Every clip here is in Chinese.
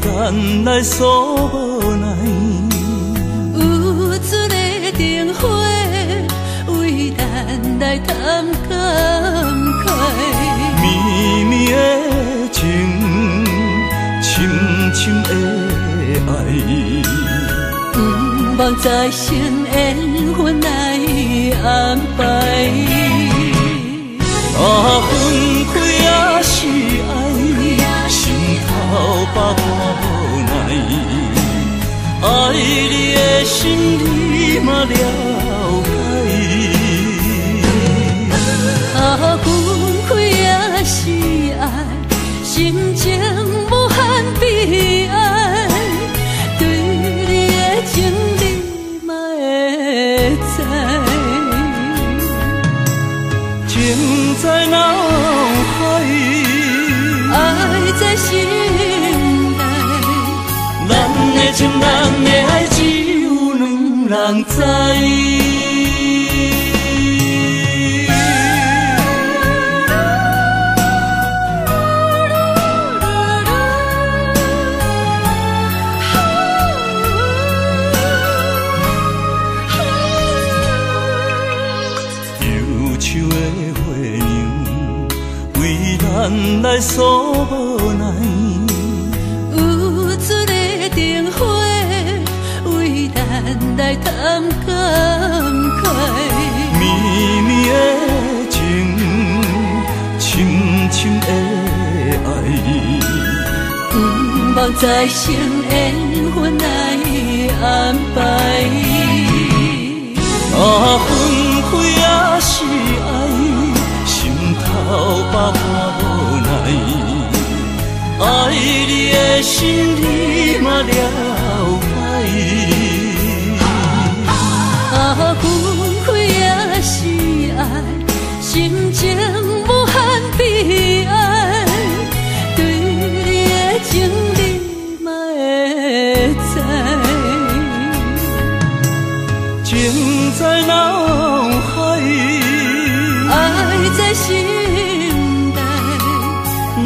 咱来锁无奈，有一个灯火，为咱来谈感慨。绵绵的情，深深的爱，不望再生缘分来安排。啊，分开也是爱，心头百般无奈，爱你的心你嘛了解。啊，分开也是爱，心情无限悲哀。对你的情你嘛会知，情在脑海，爱在心内。咱的情，咱的爱，只有两人知。咱来锁无奈，有一个灯火，为咱来谈感慨。绵绵的情，深深的爱，不望再生缘分来安排。啊，分开也是爱，心头百般无奈，爱你的心你嘛了解。啊，分开也是爱，心情无限悲哀。对你的情你嘛会知，情在脑海，爱在心内。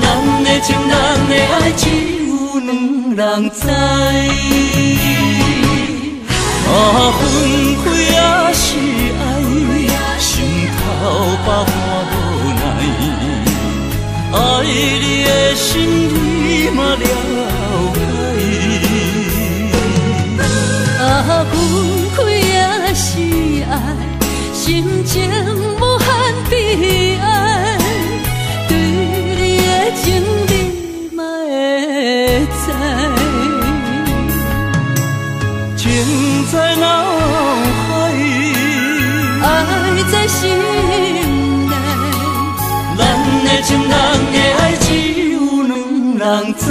咱的情，咱的爱，只有两人知。啊，分开也是爱，心头百般无奈，爱你的心你嘛了解。啊，分开也是爱，心情无限悲哀。对你的情你嘛会知，情在脑海，爱在心内。咱的情，咱的爱，只有两人知。